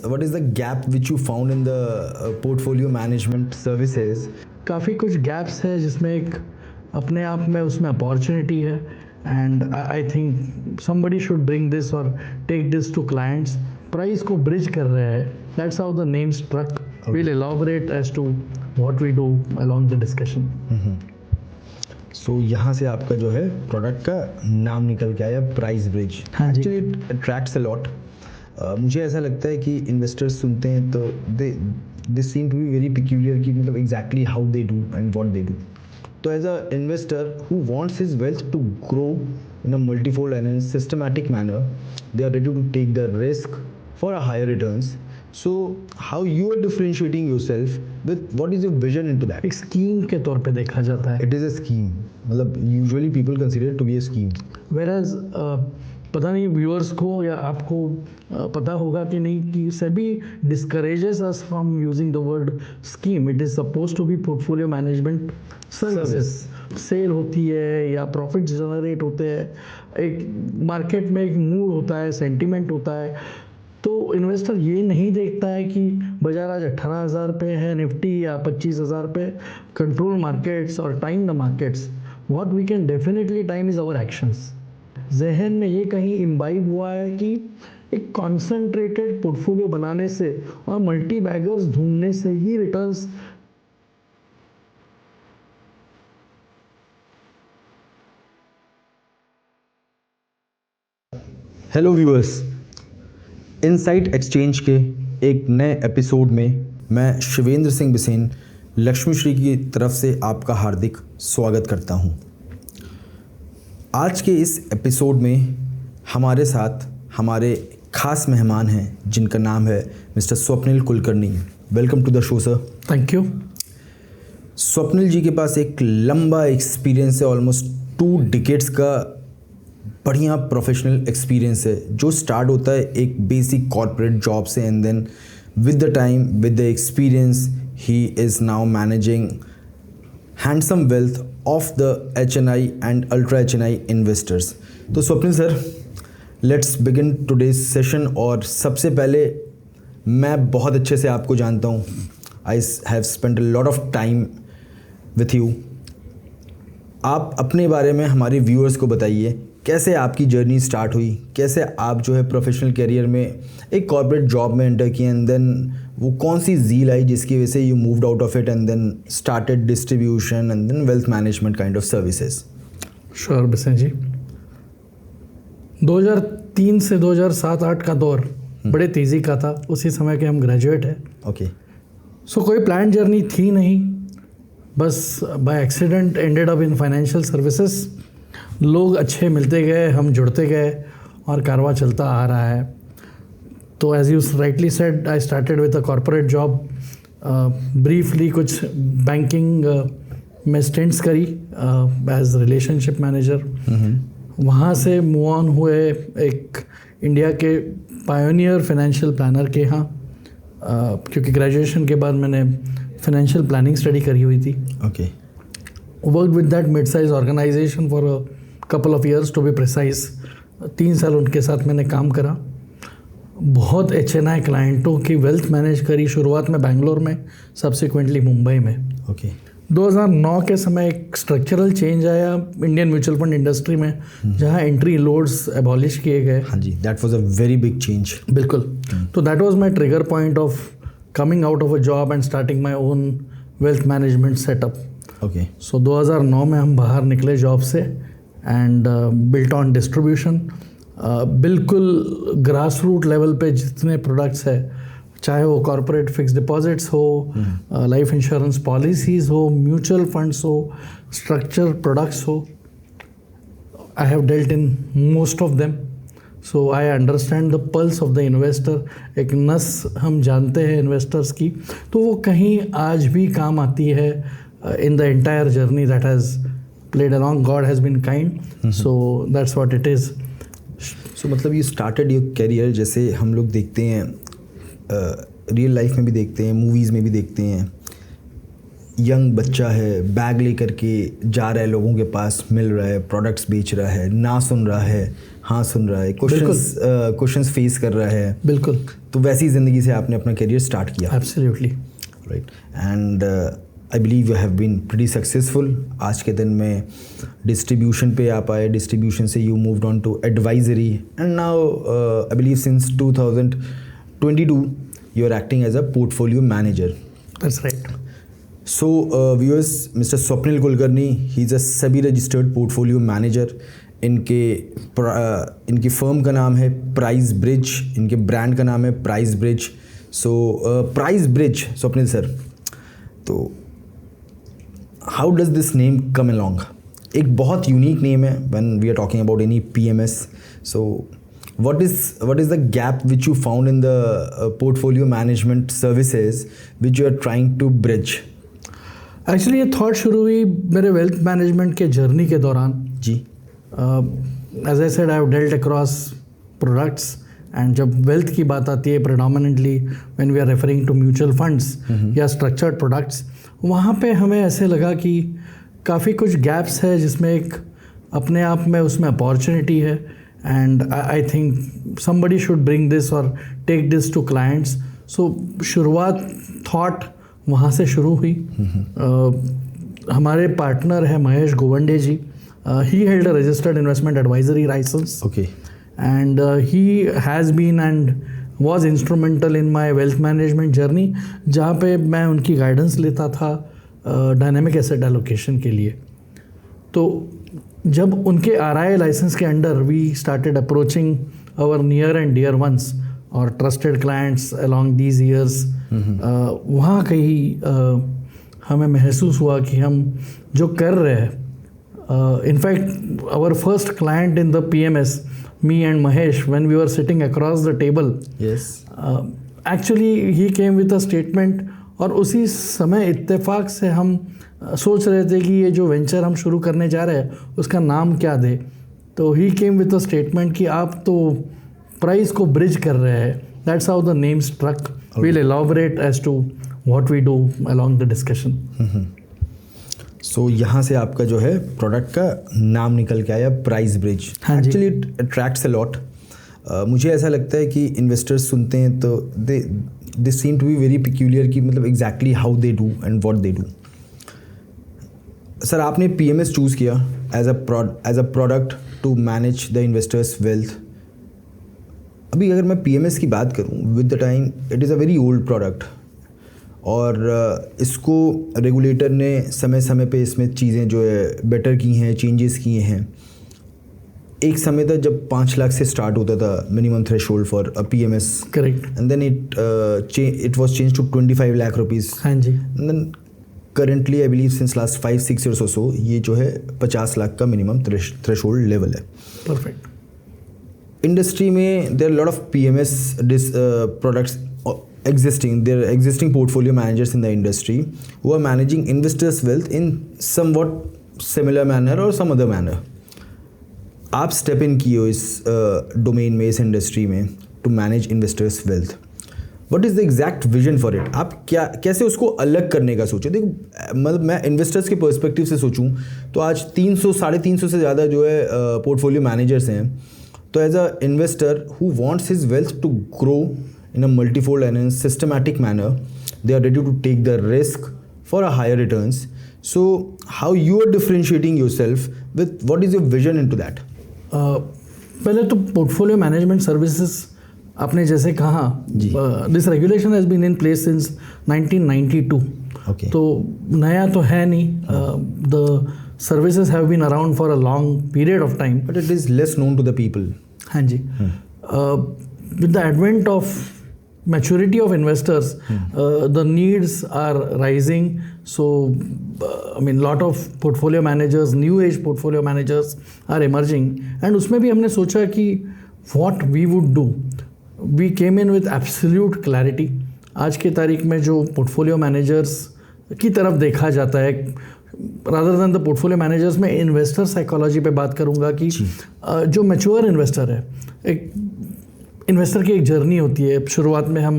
What is the gap which you found in the portfolio management services? काफ़ी कुछ gaps है जिसमें एक अपने आप में उसमें अपॉर्चुनिटी है and I think somebody should bring this और take this to clients price को ब्रिज कर रहे हैं that's how the name struck will elaborate as to what we do along the discussion so यहाँ से आपका जो है प्रोडक्ट का नाम निकल के आया प्राइस ब्रिज. हाँ जी. Actually it attracts a lot. मुझे ऐसा लगता है कि इन्वेस्टर्स सुनते हैं तो they seem to be very peculiar कि मतलब exactly how they do and what they do. तो as a investor who wants his wealth to grow in a multifold and in a systematic manner, they are ready to take the risk for a higher returns. So how you are differentiating yourself with what is your vision into that? एक scheme के तौर पे देखा जाता है It is a scheme. मतलब usually people consider it to be a scheme. whereas पता नहीं व्यूअर्स को या आपको पता होगा कि नहीं कि SEBI discourages us from using the word scheme. It is suppose to be portfolio management services. Sale होती है या प्रॉफिट जनरेट होते हैं, एक मार्केट में एक मूड होता है, सेंटीमेंट होता है. तो इन्वेस्टर ये नहीं देखता है कि बाजार आज 18,000 पे है निफ्टी या 25,000 पे. कंट्रोल मार्केट्स और time the markets. What we can definitely time is our actions. जहन में ये कहीं इम्बाइब हुआ है कि एक कॉन्सेंट्रेटेड पोर्टफोलियो बनाने से और मल्टी बैगर्स ढूंढने से ही returns. Hello viewers, insight exchange के एक नए एपिसोड में मैं शिवेंद्र सिंह बिसेन लक्ष्मी श्री की तरफ से आपका हार्दिक स्वागत करता हूं. आज के इस एपिसोड में हमारे साथ हमारे खास मेहमान हैं जिनका नाम है mister Swapnil Kulkarni. Welcome to the show sir. Thank you. Swapnil ji के पास एक लंबा एक्सपीरियंस है, ऑलमोस्ट 2 डिकेड्स का बढ़िया प्रोफेशनल एक्सपीरियंस है जो स्टार्ट होता है एक बेसिक कॉर्पोरेट जॉब से and then with the time with the experience he is now managing handsome wealth of the HNI and ultra HNI investors. तो Swapnil sir, let's begin today's session. और सबसे पहले मैं बहुत अच्छे से आपको जानता हूँ. I have spent a lot of time with you. आप अपने बारे में हमारे व्यूअर्स को बताइए कैसे आपकी जर्नी स्टार्ट हुई, कैसे आप जो है प्रोफेशनल करियर में एक कॉर्पोरेट जॉब में एंटर किए एंड देन वो कौन सी झील आई जिसकी वजह से you moved out of it and then started distribution and then wealth management kind of services. Sure Bisen ji. 2003 से 2007-8 का दौर बड़े तेज़ी का था. उसी समय के हम ग्रेजुएट हैं. ओके. सो कोई प्लान जर्नी थी नहीं, बस by accident ended up in financial services. लोग अच्छे मिलते गए, हम जुड़ते गए और कारवां चलता आ रहा है. तो as you rightly said, I started with a corporate job. Briefly कुछ बैंकिंग में स्टेंट्स करी एज रिलेशनशिप मैनेजर. वहाँ से मूव ऑन हुए एक इंडिया के पायोनियर फाइनेंशियल प्लानर के यहाँ, क्योंकि ग्रेजुएशन के बाद मैंने फाइनेंशियल प्लानिंग स्टडी करी हुई थी. Okay. Work with that mid size organization for a couple of years to be precise. 3 साल उनके साथ मैंने काम करा. बहुत HNI क्लाइंटों की वेल्थ मैनेज करी, शुरुआत में बैंगलोर में, सब्सिक्वेंटली मुंबई में. ओके. 2009 के समय एक स्ट्रक्चरल चेंज आया इंडियन म्यूचुअल फंड इंडस्ट्री में, जहां एंट्री लोड्स एबॉलिश किए गए. हाँ जी, that was a very big change. बिल्कुल. तो that was my trigger point of coming out of a job and starting my own wealth management setup. Okay. So 2009 में हम बाहर निकले जॉब से एंड बिल्ट ऑन डिस्ट्रीब्यूशन. बिल्कुल grass root level पे जितने प्रोडक्ट्स है, चाहे वो कॉर्पोरेट फिक्स डिपॉजिट्स हो, लाइफ इंश्योरेंस पॉलिसीज़ हो, म्यूचुअल फंड्स हो, स्ट्रक्चर प्रोडक्ट्स हो, आई have dealt in most of them. So I understand the pulse of the investor. एक नस हम जानते हैं इन्वेस्टर्स की, तो वो कहीं आज भी काम आती है in the entire journey that has played along. God has been kind. So that's what it is. So मतलब you started your career जैसे हम लोग देखते हैं, रियल लाइफ में भी देखते हैं, मूवीज़ में भी देखते हैं, यंग बच्चा है, बैग लेकर के जा रहा है, लोगों के पास मिल रहा है, प्रोडक्ट्स बेच रहा है, ना सुन रहा है, हाँ सुन रहा है, क्वेश्चंस फेस कर रहा है, बिल्कुल, तो वैसी ज़िंदगी से आपने अपना करियर स्टार्ट किया। Absolutely right, and I believe you have been pretty successful. आज के दिन में डिस्ट्रीब्यूशन पे आप आए, डिस्ट्रीब्यूशन से you moved on to advisory, and now I believe since 2022 you are acting as a portfolio manager. That's right. So, viewers, Mr. Swapnil Kulkarni, he's a SEBI registered portfolio manager. इनकी firm का नाम है price bridge, इनके brand का नाम है price bridge. So price bridge, Swapnil sir, तो how does this name come along? एक बहुत यूनिक नेम है when we are talking about any PMS. So what is the gap which you found in the portfolio management services which you are trying to bridge? Actually ये thought शुरू हुई मेरे wealth management के journey के दौरान जी। As I said, I have dealt across products, and जब wealth की बात आती है predominantly when we are referring to mutual funds या स्ट्रक्चर्ड प्रोडक्ट्स, वहाँ पे हमें ऐसे लगा कि काफ़ी कुछ गैप्स है जिसमें एक अपने आप में उसमें अपॉर्चुनिटी है, and I think somebody should bring this और take this to clients. So शुरुआत थॉट वहाँ से शुरू हुई। हमारे पार्टनर है Mahesh Govande ji, he held a registered investment advisory licence, okay, and he has been and was instrumental in my wealth management journey, जहाँ पे मैं उनकी गाइडेंस लेता था डायनेमिक एसेट एलोकेशन के लिए। तो जब उनके RIA लाइसेंस के under we started approaching our near and dear ones और trusted clients along these years, वहाँ कहीं हमें महसूस हुआ कि हम जो कर रहे हैं, in fact our first client in the PMS, me and Mahesh, when we were sitting across the table, actually he came with a statement, और उसी समय इत्तेफाक से हम सोच रहे थे कि ये जो वेंचर हम शुरू करने जा रहे हैं उसका नाम क्या दे। तो ही केम विद अ स्टेटमेंट कि आप तो प्राइस को ब्रिज कर रहे हैं। That's how the name struck. We'll elaborate as to what we do along the discussion. So यहाँ से आपका जो है प्रोडक्ट का नाम निकल के आया price bridge. Actually it attracts a lot. मुझे ऐसा लगता है कि इन्वेस्टर्स सुनते हैं तो they seem to be very peculiar कि मतलब exactly how they do and what they do. Sir, आपने PMS चूज़ किया as a product to manage the investors wealth. अभी अगर मैं PMS की बात करूं, with the time it is a very old product, और इसको रेगुलेटर ने समय समय पे इसमें चीज़ें जो है बेटर की हैं, चेंजेस किए हैं। एक समय था जब 5 लाख से स्टार्ट होता था minimum threshold for a PMS, correct, and then it was change to 25 lakh rupees. हाँ जी। And then currently I believe since last 5-6 years और सो ये जो है 50 लाख का मिनिमम थ्रेशोल्ड लेवल है। परफेक्ट। इंडस्ट्री में there are lot of PMS products existing. There are existing portfolio managers in the industry who are managing investors' wealth in somewhat similar manner or some other manner. आप step in किए हो इस domain में, इस industry में, to manage investors wealth. What is the exact vision for it? आप कैसे उसको अलग करने का सोचे? देखो, मतलब मैं इन्वेस्टर्स के पर्सपेक्टिव से सोचूं तो आज 300-350 से ज़्यादा जो है पोर्टफोलियो मैनेजर्स हैं। तो as a investor who wants his wealth to grow in a multifold and in a systematic manner, they are ready to take the risk for a higher returns. So how you are differentiating yourself with, what is your vision into that? पहले तो portfolio management services आपने जैसे कहा, this regulation has been in place since 1992. Okay. तो नया तो है नहीं. The services have been around for a long period of time, But it is less known to the people. हाँ जी. With the advent of maturity of investors, the needs are rising. So, I mean, lot of portfolio managers, new age portfolio managers are emerging. And उसमें भी हमने सोचा कि what we would do. We came in with absolute clarity. आज की तारीख में जो portfolio managers की तरफ देखा जाता है, rather than the portfolio managers, मैं investor psychology पे बात करूँगा कि जो mature investor है, एक इन्वेस्टर की एक जर्नी होती है। शुरुआत में हम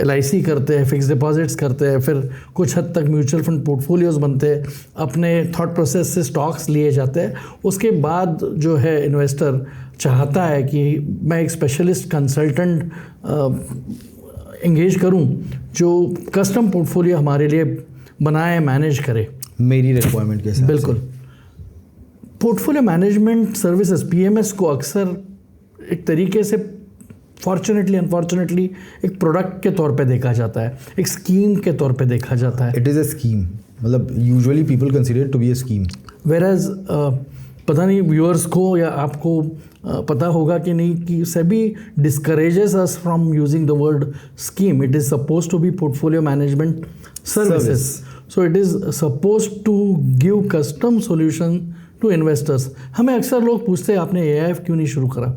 LIC करते हैं, फिक्स डिपॉजिट्स करते हैं, फिर कुछ हद तक म्यूचुअल फंड पोर्टफोलियोज बनते हैं, अपने थॉट प्रोसेस से स्टॉक्स लिए जाते हैं। उसके बाद जो है इन्वेस्टर चाहता है कि मैं एक स्पेशलिस्ट कंसल्टेंट एंगेज करूं जो कस्टम पोर्टफोलियो हमारे लिए बनाए, मैनेज करे मेरी रिक्वायरमेंट के हिसाब से। बिल्कुल। पोर्टफोलियो मैनेजमेंट सर्विसेज PMS को अक्सर एक तरीके से फॉर्चुनेटली अनफॉर्चुनेटली एक प्रोडक्ट के तौर पे देखा जाता है, एक स्कीम के तौर पे देखा जाता है। इट इज़ अ स्कीम, मतलब usually people consider to be a scheme. वेराज पता नहीं व्यूअर्स को या आपको पता होगा कि नहीं कि SEBI discourages us from using the word scheme. It is suppose to be portfolio management services. So it is suppose to give custom solution to investors. हमें अक्सर लोग पूछते हैं आपने AIF क्यों नहीं शुरू करा,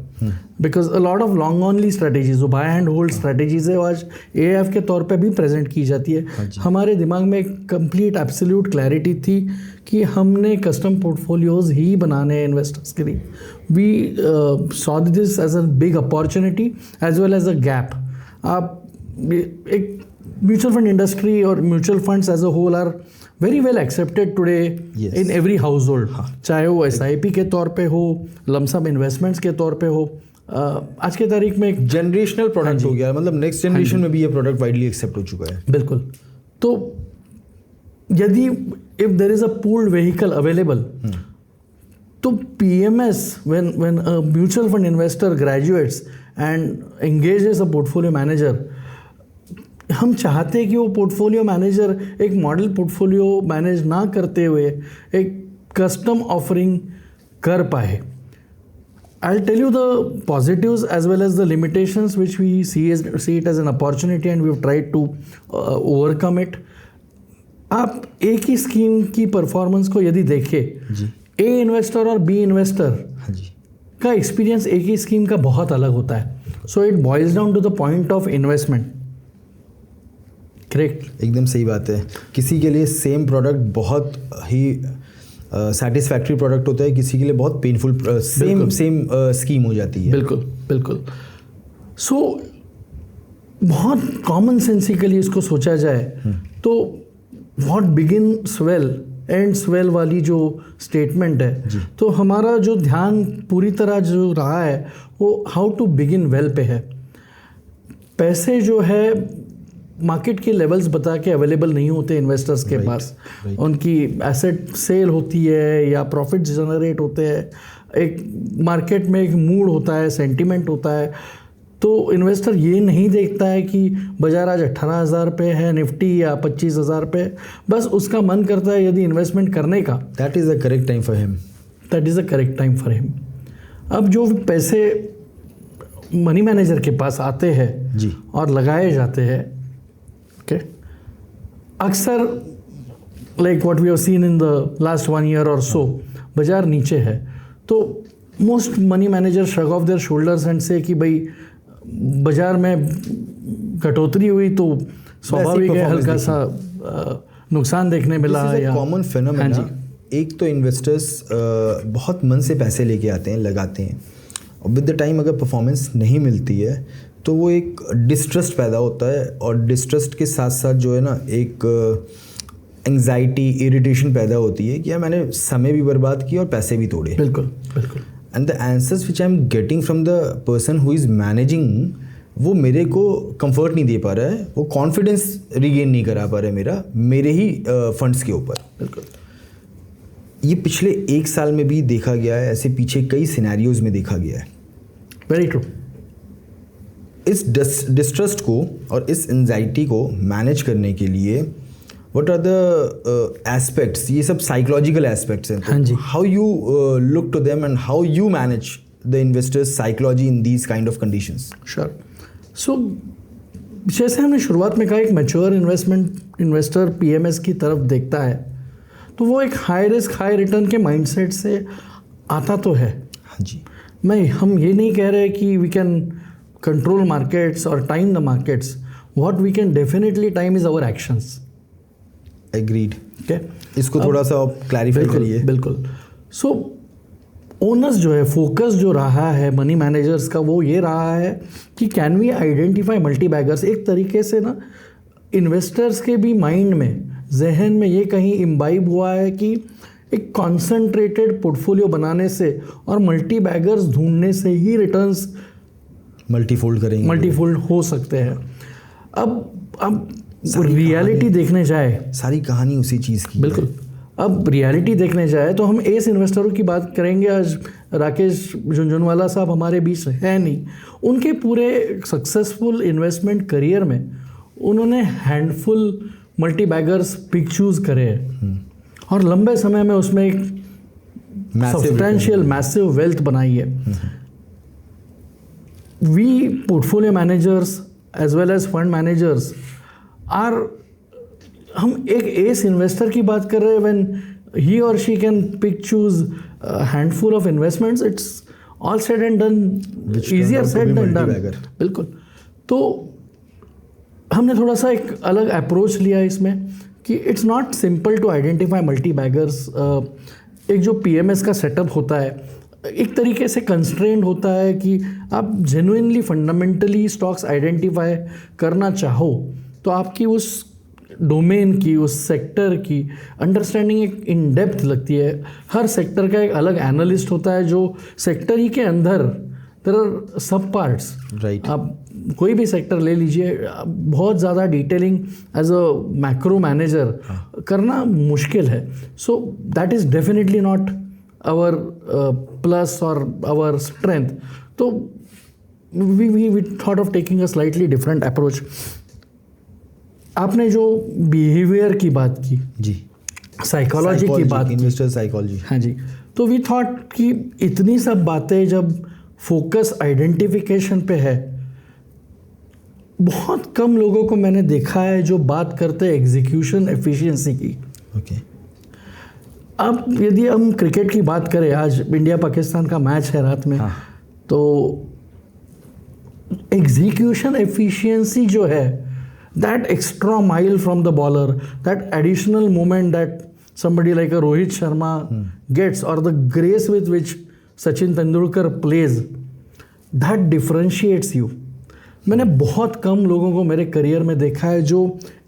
because a lot of long only strategies, जो बाय एंड होल्ड स्ट्रैटेजीज है, वो आज AIF के तौर पे भी प्रेजेंट की जाती है। हमारे दिमाग में एक कंप्लीट एब्सोल्यूट क्लैरिटी थी कि हमने कस्टम पोर्टफोलियोज ही बनाने हैं इन्वेस्टर्स के लिए। We saw this as a big opportunity as well as a gap. आप एक म्यूचुअल फंड इंडस्ट्री और mutual funds as a whole are very well accepted today in every household, चाहे वो SIP के तौर पे हो, लमसम इन्वेस्टमेंट्स के तौर पे हो। आज के तारीख में एक जनरेशनल प्रोडक्ट हो गया, मतलब नेक्स्ट जनरेशन में भी ये प्रोडक्ट वाइडली एक्सेप्ट हो चुका है। बिल्कुल। तो यदि if there is a pooled vehicle available, तो PMS when a mutual fund investor graduates and engages a portfolio manager, हम चाहते हैं कि वो पोर्टफोलियो मैनेजर एक मॉडल पोर्टफोलियो मैनेज ना करते हुए एक कस्टम ऑफरिंग कर पाए। I'll tell you the positives as well as the limitations which we see it as an opportunity and we've tried to overcome it. आप एक ही स्कीम की परफॉर्मेंस को यदि देखें, A इन्वेस्टर और B इन्वेस्टर का एक्सपीरियंस एक ही स्कीम का बहुत अलग होता है। So it boils down to the point of investment. Correct, एकदम सही बात है। किसी के लिए सेम प्रोडक्ट बहुत ही सेटिस्फैक्ट्री प्रोडक्ट होता है, किसी के लिए बहुत पेनफुल सेम स्कीम हो जाती है। बिल्कुल बिल्कुल। सो बहुत कॉमन सेंसिकली इसको सोचा जाए तो what begins well ends well वाली जो स्टेटमेंट है, तो हमारा जो ध्यान पूरी तरह जो रहा है वो हाउ टू बिगिन वेल पे है। पैसे जो है मार्केट के लेवल्स बता के अवेलेबल नहीं होते इन्वेस्टर्स के पास। उनकी एसेट सेल होती है या प्रॉफिट जनरेट होते हैं, एक मार्केट में एक मूड होता है, सेंटिमेंट होता है। तो इन्वेस्टर ये नहीं देखता है कि बाजार आज 18,000 पे है निफ्टी या 25,000 पे, बस उसका मन करता है यदि इन्वेस्टमेंट करने का, that is the correct time for him. That is the correct time for him. अब जो पैसे मनी मैनेजर के पास आते हैं जी और लगाए जाते हैं, ओके, अक्सर like what we have seen in the last 1 year और सो, बाजार नीचे है तो most money manager shrug off their shoulders and say कि भाई बाजार में कटौती हुई तो स्वाभाविक है हल्का सा नुकसान देखने मिला। या कॉमन फिनोमेना, एक तो इन्वेस्टर्स बहुत मन से पैसे लेके आते हैं, लगाते हैं, और विद द टाइम अगर परफॉर्मेंस नहीं मिलती है तो वो एक डिस्ट्रस्ट पैदा होता है, और डिस्ट्रस्ट के साथ साथ जो है ना एक एंग्जाइटी, इरिटेशन पैदा होती है कि यार मैंने समय भी बर्बाद किया और पैसे भी तोड़े। बिल्कुल बिल्कुल। And the answers which I am getting from the person who is managing, वो मेरे को कंफर्ट नहीं दे पा रहा है, वो कॉन्फिडेंस रिगेन नहीं करा पा रहा है मेरे ही फंड्स के ऊपर। बिल्कुल। ये पिछले 1 साल में भी देखा गया है, ऐसे पीछे कई सिनेरियोज में देखा गया है। Very true. इस डिस्ट्रस्ट को और इस एंजाइटी को मैनेज करने के लिए व्हाट आर द एस्पेक्ट्स, ये सब साइकोलॉजिकल एस्पेक्ट्स हैं। हाँ जी। How you look to them and how you manage the investors psychology in these kind of conditions? Sure. So जैसे हमने शुरुआत में कहा, एक मैच्योर इन्वेस्टर PMS की तरफ देखता है तो वो एक हाई रिस्क हाई रिटर्न के माइंडसेट से आता तो है। हाँ जी। हम ये नहीं कह रहे कि वी कैन कंट्रोल मार्केट्स और time the markets. What we can definitely time is our actions. Agreed. Okay, इसको थोड़ा सा आप क्लैरिफाई करिए। बिल्कुल। सो ओनर्स जो है, फोकस जो रहा है मनी मैनेजर्स का, वो ये रहा है कि can we identify multi baggers. एक तरीके से ना इन्वेस्टर्स के भी माइंड में, जहन में ये कहीं इम्बाइब हुआ है कि एक कॉन्सेंट्रेटेड पोर्टफोलियो बनाने से और मल्टी बैगर्स ढूंढने से ही रिटर्न्स मल्टीफोल्ड हो सकते हैं। अब रियलिटी देखने जाए, सारी कहानी उसी चीज़ की बिल्कुल, अब रियलिटी देखने जाए तो हम एस इन्वेस्टरों की बात करेंगे। आज राकेश झुंझुनवाला साहब हमारे बीच है नहीं। उनके पूरे सक्सेसफुल इन्वेस्टमेंट करियर में उन्होंने handful multi baggers pick choose करे हैं और लंबे समय में उसमें एक सब्सटैंशियल मैसिव वेल्थ बनाई है। We portfolio managers as well as fund managers are, हम एक एस इन्वेस्टर की बात कर रहे हैं व्हेन ही और she can pick choose handful of investments, it's all said and done, easier said than done. बिल्कुल। तो हमने थोड़ा सा एक अलग अप्रोच लिया इसमें कि it's not simple to identify multi baggers. एक जो पीएमएस का सेटअप होता है एक तरीके से कंस्ट्रेंड होता है कि आप जेन्युइनली फंडामेंटली स्टॉक्स आइडेंटिफाई करना चाहो तो आपकी उस डोमेन की, उस सेक्टर की अंडरस्टैंडिंग एक इन डेप्थ लगती है। हर सेक्टर का एक अलग एनालिस्ट होता है जो सेक्टर ही के अंदर, there are sub parts, right. आप कोई भी सेक्टर ले लीजिए, बहुत ज़्यादा detailing as a macro manager करना मुश्किल है। So that is definitely not our plus और आवर स्ट्रेंथ। तो we thought of taking a slightly different approach. आपने जो बिहेवियर की बात की जी, साइकोलॉजी की बात की, इन्वेस्टर साइकोलॉजी, हाँ जी, तो वी थॉट कि इतनी सब बातें जब फोकस आइडेंटिफिकेशन पे है, बहुत कम लोगों को मैंने देखा है जो बात करते हैं एग्जीक्यूशन एफिशिएंसी की। ओके। अब यदि हम क्रिकेट की बात करें, आज इंडिया पाकिस्तान का मैच है रात में, तो एग्जीक्यूशन एफिशिएंसी जो है, that extra mile from the bowler, that additional moment that somebody like a Rohit Sharma gets, or the grace with which Sachin Tendulkar plays, that differentiates you. मैंने बहुत कम लोगों को मेरे करियर में देखा है जो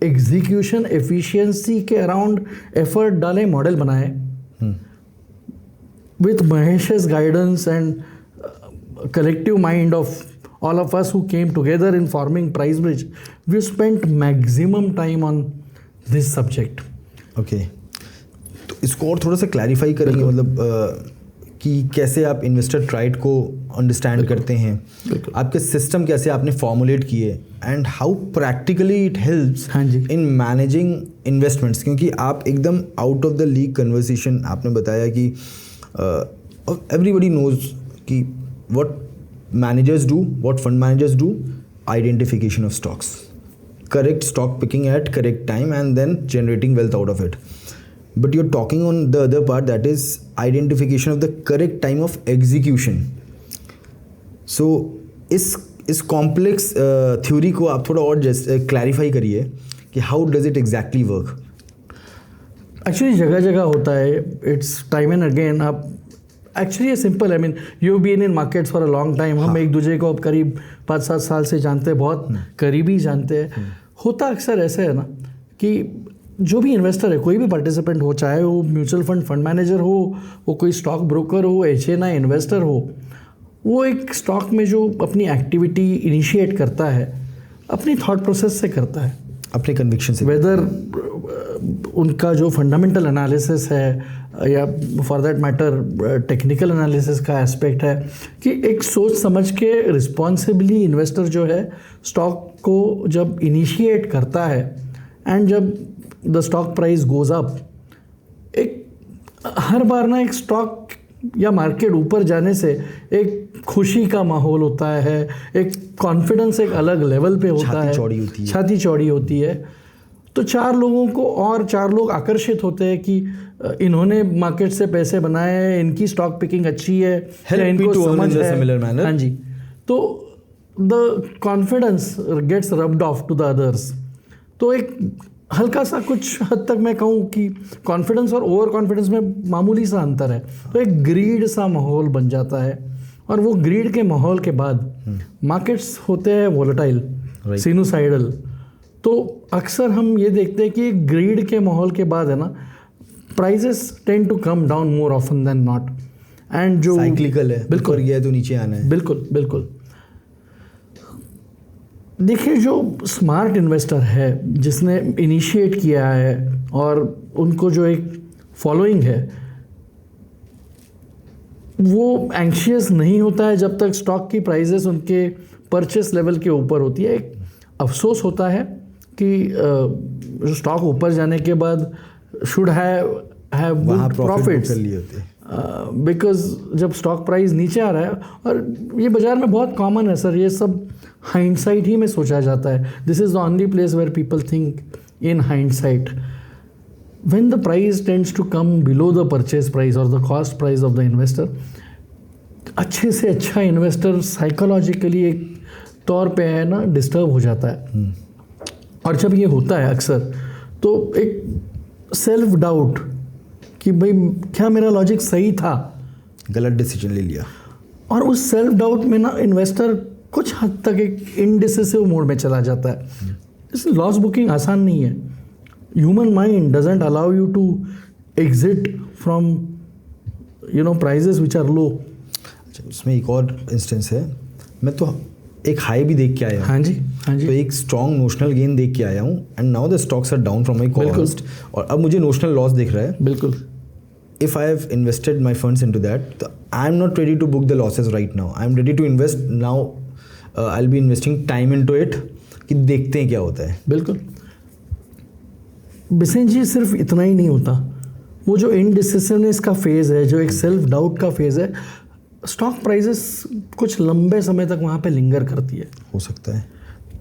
एग्जीक्यूशन एफिशिएंसी के अराउंड एफर्ट डाले, मॉडल बनाए। विथ महेश's guidance and collective mind of all of us who came together in forming PriceBridge, we spent maximum time on this subject. Okay. तो इसको और थोड़ा सा क्लैरिफाई करेंगे, मतलब कि कैसे आप इन्वेस्टर ट्राइड को अंडरस्टैंड करते हैं, आपके सिस्टम कैसे आपने फॉर्मुलेट किए, and how practically it helps in managing investments. क्योंकि आप एकदम out of the league conversation आपने बताया कि एवरीबडी नोज कि what managers do, what fund managers do, identification of stocks, correct stock picking at correct time, and then generating wealth out of it. But you're talking on the other part, that is identification of the correct time of execution. So इस complex theory को आप थोड़ा और clarify करिए कि how does it exactly work? Actually जगह जगह होता है, it's time and again। आप एक्चुअली ये सिंपल है, I mean you been in markets for a long time. हम एक दूसरे को अब करीब 5-7 साल से जानते हैं, बहुत करीबी जानते हैं। होता अक्सर ऐसे है ना कि जो भी इन्वेस्टर है, कोई भी पार्टिसिपेंट हो, चाहे वो म्यूचुअल फंड मैनेजर हो, वो कोई स्टॉक ब्रोकर हो, HNI इन्वेस्टर हो, वो एक स्टॉक में जो अपनी एक्टिविटी इनिशिएट करता है अपनी थॉट प्रोसेस से करता है, अपने कन्विक्शन से, वेदर उनका जो फंडामेंटल एनालिसिस है या for that matter technical analysis का एस्पेक्ट है, कि एक सोच समझ के रिस्पॉन्सिबली इन्वेस्टर जो है स्टॉक को जब इनिशिएट करता है एंड जब the stock price goes up, एक हर बार ना एक स्टॉक या मार्केट ऊपर जाने से एक खुशी का माहौल होता है, एक कॉन्फिडेंस एक अलग लेवल पे होता है, छाती चौड़ी होती है। तो 4 लोगों को और 4 लोग आकर्षित होते हैं कि इन्होंने मार्केट से पैसे बनाए हैं, इनकी स्टॉक पिकिंग अच्छी है, इनको समझ है, हाँ जी। तो the confidence gets rubbed off to the others. तो एक हल्का सा कुछ हद तक मैं कहूँ कि कॉन्फिडेंस और ओवर कॉन्फिडेंस में मामूली सा अंतर है, तो एक ग्रीड सा माहौल बन जाता है। और वो ग्रीड के माहौल के बाद मार्केट्स होते हैं वोलेटाइल, सिनुसाइडल। तो अक्सर हम ये देखते हैं कि ग्रीड के माहौल के बाद है ना, prices tend to come down more often than not. And जो साइक्लिकल है, बिल्कुल ऊपर गया है तो नीचे आना है। बिल्कुल बिल्कुल। देखिए, जो स्मार्ट इन्वेस्टर है जिसने इनिशिएट किया है और उनको जो एक फॉलोइंग है, वो एंशियस नहीं होता है जब तक स्टॉक की प्राइजेस उनके परचेस लेवल के ऊपर होती है। एक अफसोस होता है कि स्टॉक ऊपर जाने के बाद शुड हैव प्रॉफिट्स, बिकॉज जब स्टॉक प्राइस नीचे आ रहा है, और ये बाजार में बहुत कॉमन है सर, ये सब हाइंडसाइट ही में सोचा जाता है। This is the only place where people think in hindsight. When the price tends to come below the purchase price और the cost price of the investor, अच्छे से अच्छा इन्वेस्टर साइकोलॉजिकली एक तौर पे है ना डिस्टर्ब हो जाता है। और जब ये होता है अक्सर, तो एक सेल्फ डाउट कि भाई क्या मेरा लॉजिक सही था, गलत डिसीजन ले लिया। और उस सेल्फ डाउट में ना इन्वेस्टर कुछ हद तक एक इनडिसिसिव मोड में चला जाता है। इस लॉस बुकिंग आसान नहीं है। Human mind doesn't allow you to exit from prices which are low. अच्छा, उसमें एक और इंस्टेंस है, मैं तो एक हाई भी देख के आया हूँ। हाँ जी, हाँ जी। तो एक स्ट्रॉन्ग नोशनल गेन देख के आया हूँ, and now the stocks are down from my cost, और अब मुझे नोशनल लॉस दिख रहा है। बिल्कुल। If I have invested my funds into that, I am not ready to book the losses right now. I am ready to invest now. I'll be investing time into it कि देखते हैं क्या होता है। बिल्कुल। बिसेन जी, सिर्फ इतना ही नहीं होता, वो जो इनडिसिसिवनेस का फेज़ है, जो एक सेल्फ डाउट का फेज़ है, स्टॉक प्राइजेस कुछ लंबे समय तक वहाँ पे लिंगर करती है। हो सकता है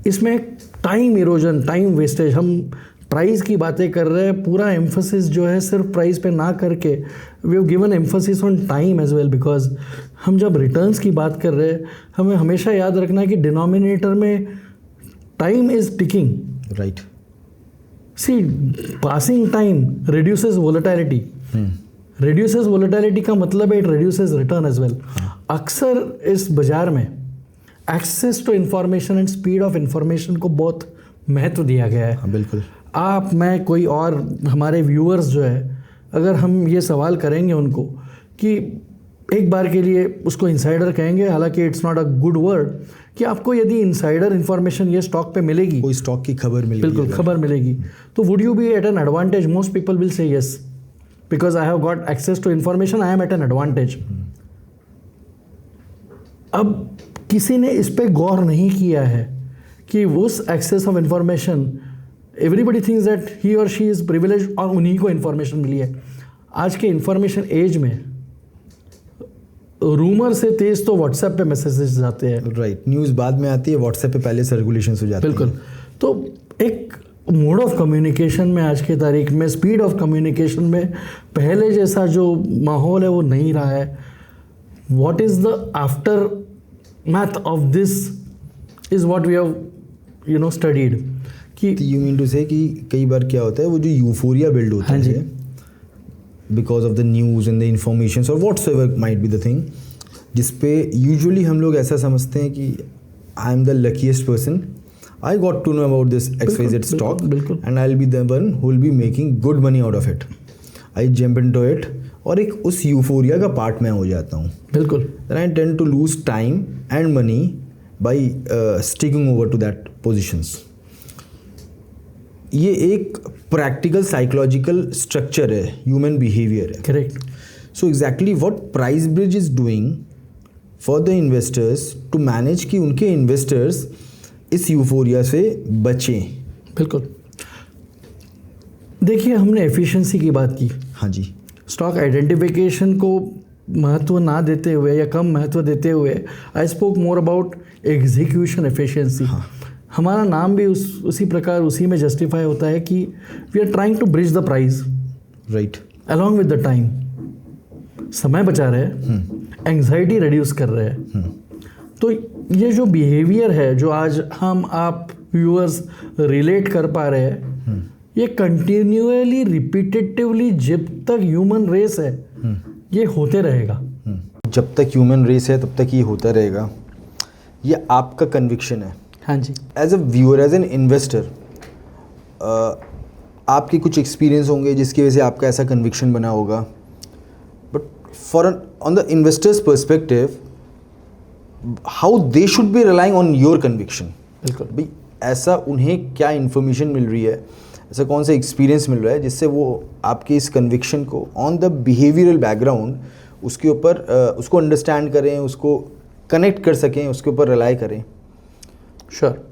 इसमें टाइम इरोजन, टाइम वेस्टेज, हम प्राइस की बातें कर रहे हैं, पूरा एम्फोसिस जो है सिर्फ प्राइस पे ना करके we have given emphasis on time as well, because हम जब रिटर्न्स की बात कर रहे हैं, हमें हमेशा याद रखना है कि डिनोमिनेटर में time is ticking, right. See passing time reduces volatility. Reduces volatility का मतलब है it reduces return as well. अक्सर इस बाजार में access to information and speed of information को बहुत महत्व दिया गया है। हाँ, बिल्कुल। आप, मैं, कोई और हमारे व्यूअर्स जो है, अगर हम ये सवाल करेंगे उनको कि एक बार के लिए उसको इनसाइडर कहेंगे, हालांकि it's not a good word, कि आपको यदि इनसाइडर इन्फॉर्मेशन ये स्टॉक पे मिलेगी, कोई स्टॉक की खबर मिलेगी, बिल्कुल खबर मिलेगी, तो would you be at an advantage? Most people will say yes, because I have got access to information, I am at an advantage. अब किसी ने इस पे गौर नहीं किया है कि उस access of information, everybody thinks that he और शी इज़ प्रिविलेज और उन्हीं को इन्फॉर्मेशन मिली है। आज के इंफॉर्मेशन एज में रूमर से तेज तो व्हाट्सएप पे मैसेजेस जाते हैं, राइट। न्यूज़ बाद में आती है, व्हाट्सएप पे पहले सर्कुलेशन हो जाती है। बिल्कुल। तो एक मोड ऑफ कम्युनिकेशन में आज की तारीख में, स्पीड ऑफ कम्युनिकेशन में पहले जैसा जो माहौल है वो नहीं रहा है। What is the aftermath of this is what we have studied. कि यू मीन टू से कि कई बार क्या होता है, वो जो यूफोरिया बिल्ड होता है because of the news and the information और whatsoever might be the thing, जिसपे यूजुअली हम लोग ऐसा समझते हैं कि I am the luckiest person, I got to know about this XYZ stock and I will be the one who will be making good money out of it. I jump into it और एक उस euphoria का part मैं हो जाता हूँ। बिल्कुल। Then I tend to lose time and money by sticking over to that positions. ये एक प्रैक्टिकल साइकोलॉजिकल स्ट्रक्चर है, ह्यूमन बिहेवियर है। Correct. So exactly what Price Bridge is doing for the investors to manage कि उनके investors इस euphoria से बचें। बिल्कुल। देखिए, हमने एफिशिएंसी की बात की। हाँ जी। स्टॉक आइडेंटिफिकेशन को महत्व ना देते हुए या कम महत्व देते हुए I spoke more about execution efficiency. हमारा नाम भी उसी प्रकार उसी में जस्टिफाई होता है कि we are trying to bridge the price, right, along with the time. समय बचा रहे हैं, एंग्जाइटी रिड्यूस कर रहे हैं। तो ये जो बिहेवियर है, जो आज हम आप व्यूअर्स रिलेट कर पा रहे हैं, ये कंटिन्यूअली रिपीटेटिवली जब तक ह्यूमन रेस है ये होते रहेगा। जब तक ह्यूमन रेस है तब तक ये होता रहेगा, ये आपका कन्विक्शन है। हाँ जी। As a viewer, as an investor, आपके कुछ एक्सपीरियंस होंगे जिसकी वजह से आपका ऐसा कन्विक्शन बना होगा, but for on the investors perspective, how they should be relying on your conviction. बिल्कुल भाई ऐसा उन्हें क्या इन्फॉर्मेशन मिल रही है, ऐसा कौन सा एक्सपीरियंस मिल रहा है जिससे वो आपके इस कन्विक्शन को ऑन द बिहेवियरल बैकग्राउंड उसके ऊपर उसको अंडरस्टैंड करें, उसको कनेक्ट कर सकें, उसके ऊपर रिलाई करें। श्योर।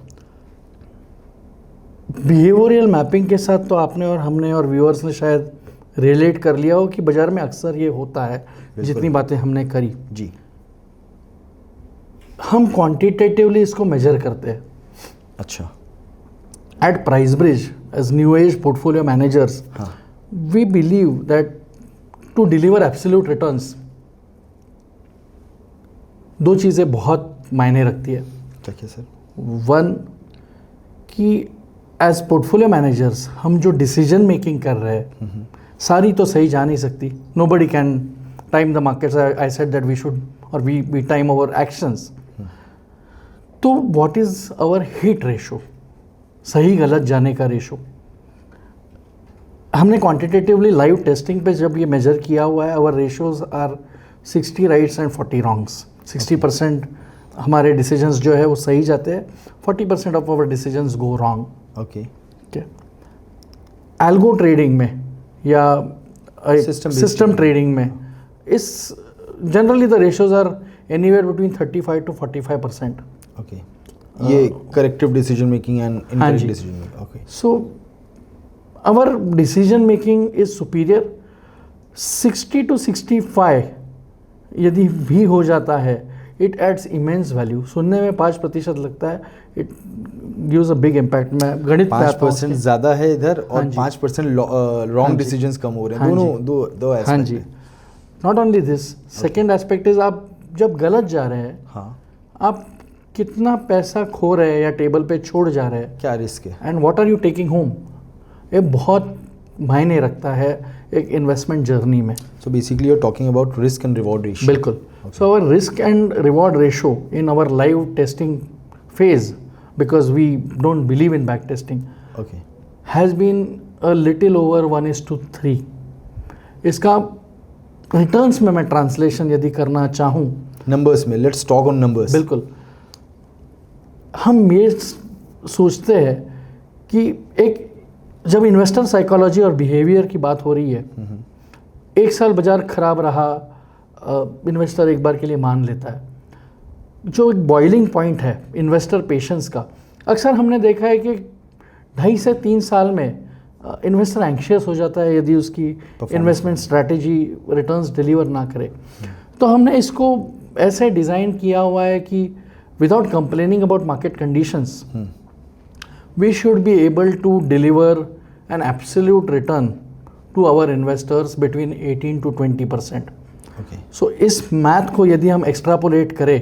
बिहेवियरल मैपिंग के साथ तो आपने और हमने और व्यूअर्स ने शायद रिलेट कर लिया हो कि बाजार में अक्सर ये होता है, जितनी बातें हमने करी जी। हम क्वांटिटेटिवली इसको मेजर करते हैं। अच्छा। At Price Bridge as new age portfolio managers, we believe that to deliver absolute returns दो चीज़ें बहुत मायने रखती है। क्या सर? वन, कि एज पोर्टफोलियो मैनेजर्स हम जो डिसीजन मेकिंग कर रहे हैं सारी तो सही जा नहीं सकती। Nobody can time the markets. I said that we should और वी टाइम अवर एक्शंस। तो what is our hit ratio, सही गलत जाने का रेशो। हमने क्वांटिटेटिवली लाइव टेस्टिंग पे जब ये मेजर किया हुआ है, our ratios are 60 rights and 40 wrongs. 60% हमारे डिसीजंस जो है वो सही जाते हैं, 40% of our decisions go wrong. Okay. Algo trading में या सिस्टम ट्रेडिंग में is generally the ratios are anywhere between 35 to 45%। Okay. ये corrective decision making and incorrect decision making. Okay. So our decision making is superior. 60 to 65 यदि भी हो जाता है, it adds immense value. सुनने में 5% लगता है, it gives a big impact. मैं गणित 5% ज़्यादा है इधर और 5% रॉन्ग डिसीजंस कम हो रहे हैं। दोनों दो एस्पेक्ट। हाँ जी। Not only this, second aspect is आप जब गलत जा रहे हैं, हाँ, आप कितना पैसा खो रहे हैं या टेबल पे छोड़ जा रहे हैं, क्या रिस्क है, and what are you taking home, ये बहुत मायने रखता है एक इन्वेस्टमेंट जर्नी में। So basically you are talking about risk and reward ratio. बिल्कुल। So our risk and reward ratio in our live testing phase, because we don't believe in back testing, okay, has been a little over 1:3। इसका returns में मैं translation यदि करना चाहूँ numbers में, let's talk on numbers. बिल्कुल। हम ये सोचते हैं कि एक जब इन्वेस्टर साइकोलॉजी और बिहेवियर की बात हो रही है, एक साल बाजार खराब रहा, इन्वेस्टर एक बार के लिए मान लेता है। जो एक बॉइलिंग पॉइंट है इन्वेस्टर पेशेंस का, अक्सर हमने देखा है कि 2.5 से 3 साल में इन्वेस्टर एंशियस हो जाता है यदि उसकी इन्वेस्टमेंट स्ट्रैटेजी रिटर्न्स डिलीवर ना करे। तो हमने इसको ऐसे डिज़ाइन किया हुआ है कि without complaining about market conditions, we should be able to deliver an absolute return to our investors between 18 to 20%. Okay. So इस मैथ को यदि हम एक्सट्रापोलेट करें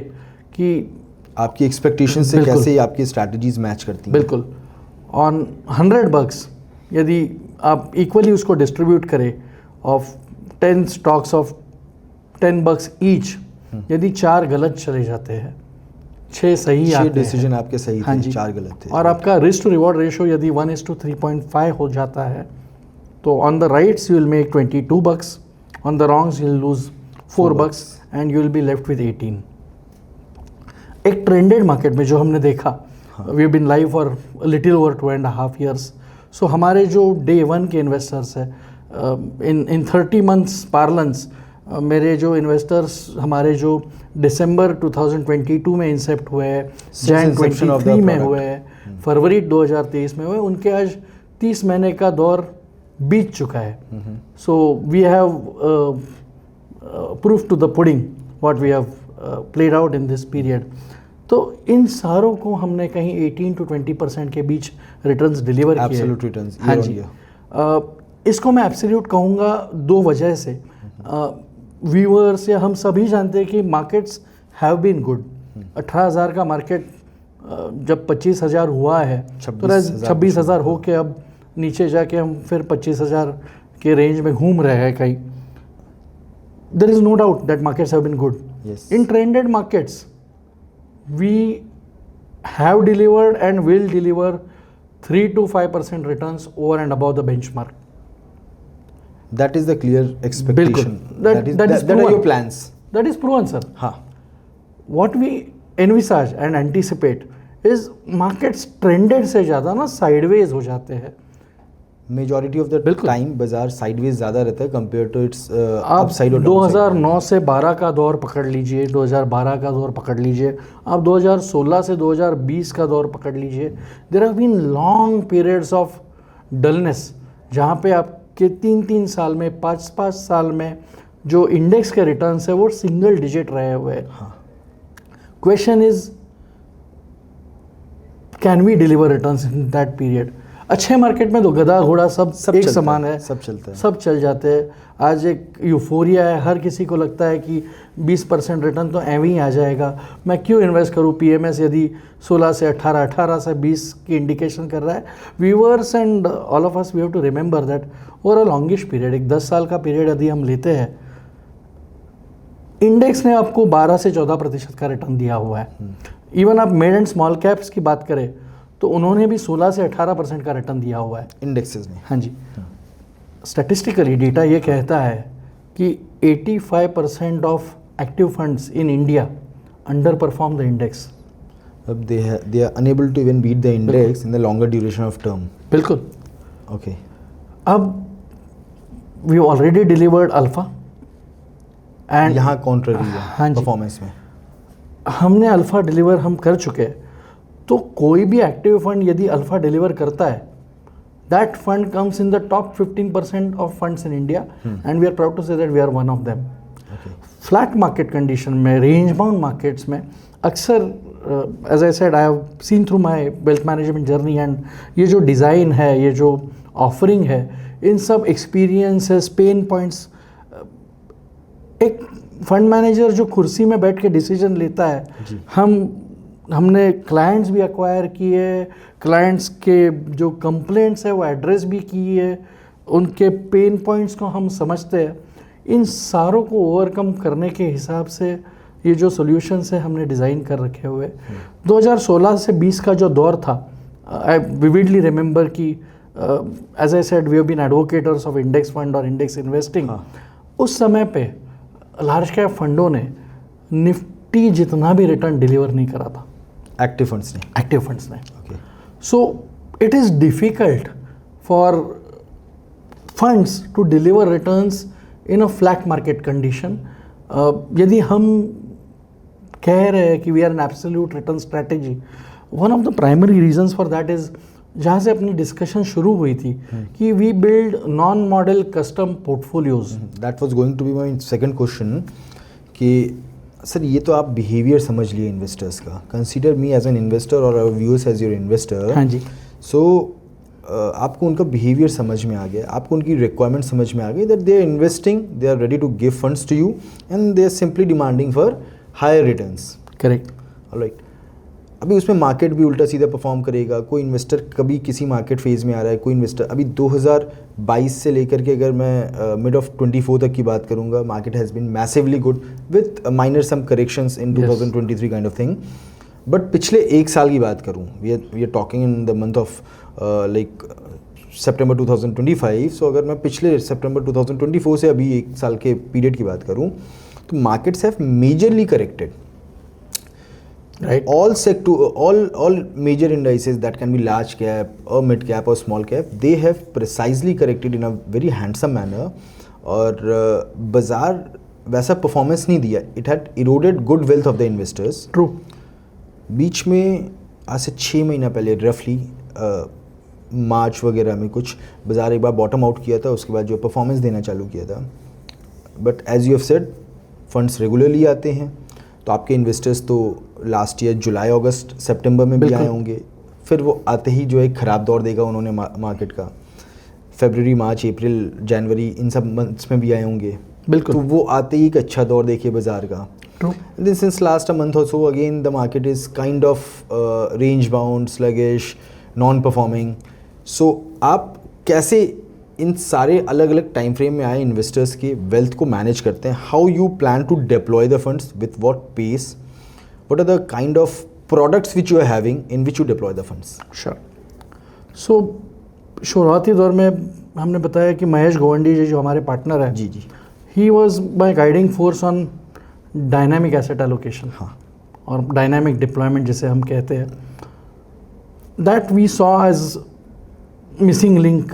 कि आपकी एक्सपेक्टेशन से बिल्कुल, कैसे आपकी स्ट्रैटेजीज मैच करती हैं। बिल्कुल। ऑन 100 bucks यदि आप इक्वली उसको डिस्ट्रीब्यूट करें of 10 stocks of 10 bucks each, यदि 4 गलत चले जाते हैं, 6 सही आते हैं, डिसीजन आपके सही हाँ थे, जी, 4 गलत थे, और आपका रिस्क टू रिवॉर्ड रेशो यदि 1:3.5 हो जाता है, तो on the rights you will make 22 bucks, on the wrongs you will lose 4 bucks and you will be left with 18। एक ट्रेंडेड मार्केट में जो हमने देखा, we have been live for little over 2.5 years। So हमारे जो day 1 के investors हैं, इन 30 months parlance, मेरे जो इन्वेस्टर्स हमारे जो दिसंबर 2022 में इंसेप्ट हुए हैं, जैन 23 में हुए हैं, फरवरी 2023 में हुए, उनके आज 30 महीने का दौर बीत चुका है। So we have proof to the pudding what we have played out in this period. तो इन सारों को हमने कहीं 18 to 20% के बीच रिटर्न्स डिलीवर किए। Absolute returns. हाँ जी। इसको मैं एब्सोल्यूट कहूँगा 2 वजह से। व्यूअर्स या हम सभी जानते हैं कि मार्केट्स हैव बीन गुड। 18,000 का मार्केट जब 25,000 हुआ है, तो 26,000 हो के अब नीचे जाके हम फिर 25,000 के रेंज में घूम रहे हैं कहीं. There is no doubt that markets have been good. Yes. In trended markets, we have delivered and will deliver 3 to 5% returns over and above the benchmark. That is the clear expectation. That is that are proven. your plans. That is proven, sir. हाँ. What we envisage and anticipate is markets trended से ज़्यादा ना sideways हो जाते हैं. Majority of the बिल्कुल. Time बाजार sideways ज़्यादा रहता है कंपेयर टू इट्स आप अपसाइड और 2009 से 12 का दौर पकड़ लीजिए, 2012 का दौर पकड़ लीजिए, आप 2016 से 2020 का दौर पकड़ लीजिए. There have been long periods of dullness जहाँ पे आपके 3-3 साल में, 5-5 साल में जो इंडेक्स के रिटर्न्स है वो सिंगल डिजिट रहे हुए हैं. Question is can we deliver returns in that period. अच्छे मार्केट में तो गधा घोड़ा सब एक समान है, सब चलता है, सब चल जाते हैं. आज एक यूफोरिया है, हर किसी को लगता है कि 20% रिटर्न तो एवं ही आ जाएगा, मैं क्यों इन्वेस्ट करूं. पीएमएस यदि 16 से 18, 18 से 20 की इंडिकेशन कर रहा है. Viewers and all of us we have to remember that over a longish period, एक 10 साल का पीरियड यदि हम लेते हैं, इंडेक्स ने आपको 12 से 14% का रिटर्न दिया हुआ है. इवन आप मिड एंड स्मॉल कैप्स की बात करें तो उन्होंने भी 16 से 18% का रिटर्न दिया हुआ है इंडेक्सेस में. हाँ जी. स्टैटिस्टिकली डेटा ये कहता है कि 85% of active funds in India under perform the index. अब they are unable to even beat the index in the longer duration of term. बिल्कुल. Okay. अब we already delivered alpha and यहाँ contrary है हाँ जी. परफॉर्मेंस में. हमने alpha deliver हम कर चुके हैं. तो कोई भी एक्टिव फंड यदि अल्फा डिलीवर करता है, that fund comes in the top 15% of funds in India and we are proud to say that we are one of them. Flat market condition में, रेंज बाउंड मार्केट्स में अक्सर as I said, I have seen through my wealth management journey and ये जो design है, ये जो offering है, इन सब एक्सपीरियंसेस, पेन पॉइंट्स, एक फंड मैनेजर जो कुर्सी में बैठ के डिसीजन लेता है, हमने क्लाइंट्स भी एक्वायर किए, क्लाइंट्स के जो कंप्लेंट्स है वो एड्रेस भी किए, उनके पेन पॉइंट्स को हम समझते हैं. इन सारों को ओवरकम करने के हिसाब से ये जो सॉल्यूशंस है हमने डिज़ाइन कर रखे हुए. 2016 से 20 का जो दौर था, आई विविडली रिमेंबर कि as I said we have been advocators of index fund और इंडेक्स इन्वेस्टिंग. उस समय पे लार्ज कैप फंडों ने निफ्टी जितना भी रिटर्न डिलीवर नहीं करा था. एक्टिव फंड्स ने. Okay. So it is difficult for funds to deliver returns in a flat market condition. यदि हम कह रहे हैं कि we are an absolute return strategy, one of the primary reasons for that is जहाँ से अपनी डिस्कशन शुरू हुई थी कि we build non model custom portfolios. That was going to be my second question कि सर ये तो आप बिहेवियर समझ लिए इन्वेस्टर्स का. Consider me as an investor और our viewers as your investor. हाँ जी. सो आपको उनका बिहेवियर समझ में आ गया, आपको उनकी रिक्वायरमेंट समझ में आ गई, that they are investing, they are ready to give funds to you and they are simply demanding for higher returns. Correct. Alright. अभी उसमें मार्केट भी उल्टा सीधा परफॉर्म करेगा. कोई इन्वेस्टर कभी किसी मार्केट फेज में आ रहा है, कोई इन्वेस्टर अभी 2022 से लेकर के अगर मैं मिड ऑफ 24 तक की बात करूंगा, market has been massively good with minor some corrections in 2023 kind of thing. But पिछले एक साल की बात करूँ, we are talking in the month of like September 2025. So अगर मैं पिछले सितंबर 2024 से अभी एक साल के पीरियड की बात करूँ तो markets have majorly corrected. Right. All major indices that can be large cap or mid cap or small cap, they have precisely corrected in a very handsome manner. और बाजार वैसा परफॉर्मेंस नहीं दिया. It had eroded good wealth of the investors. True. बीच में आज से 6 महीना पहले रफली मार्च वगैरह में कुछ बाजार एक बार बॉटम आउट किया था, उसके बाद जो परफॉर्मेंस देना चालू किया था. But as you have said, funds regularly आते हैं, तो आपके इन्वेस्टर्स तो लास्ट ईयर जुलाई, अगस्त, सितंबर में भी आए होंगे. फिर वो आते ही जो एक ख़राब दौर देगा उन्होंने मार्केट का, फरवरी, मार्च, अप्रैल, जनवरी, इन सब मंथ्स में भी आए होंगे. बिल्कुल. तो वो आते ही एक अच्छा दौर देखिए बाजार का. Then since last a month और so again the market is kind of range bound, sluggish, non performing. So आप कैसे इन सारे अलग अलग टाइम फ्रेम में आए इन्वेस्टर्स के वेल्थ को मैनेज करते हैं, how you plan to deploy the funds with what pace, what are the kind of products which you are having in which you deploy the funds? Sure. So शुरुआती दौर में हमने बताया कि महेश गोवंडी जी जो हमारे पार्टनर है, जी जी, he was my guiding force on dynamic asset allocation, हाँ, और डायनामिक डिप्लॉयमेंट जिसे हम कहते हैं, that we saw as missing link,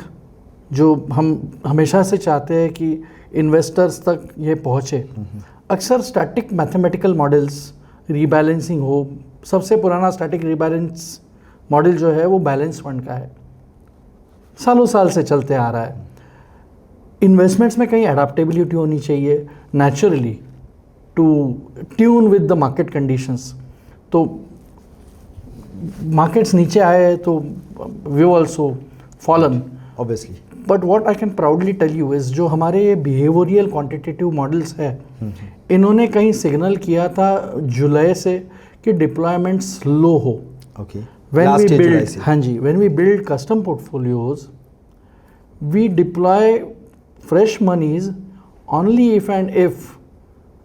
जो हम हमेशा से चाहते हैं कि इन्वेस्टर्स तक ये पहुँचे। अक्सर स्टैटिक मैथमेटिकल मॉडल्स, रीबैलेंसिंग हो, सबसे पुराना स्टैटिक रीबैलेंस मॉडल जो है वो बैलेंस फंड का है, सालों साल से चलते आ रहा है। इन्वेस्टमेंट्स में कहीं एडाप्टेबिलिटी होनी चाहिए naturally to tune with the market conditions. तो मार्केट्स नीचे आए तो we also fallen obviously, but what I can proudly tell you is जो हमारे ये बिहेवियरियल क्वांटिटेटिव मॉडल्स है, इन्होंने कहीं सिग्नल किया था जुलाई से कि डिप्लॉयमेंट स्लो हो। ओके, when we build, हाँ जी, when we build custom portfolios, we deploy fresh monies only if and if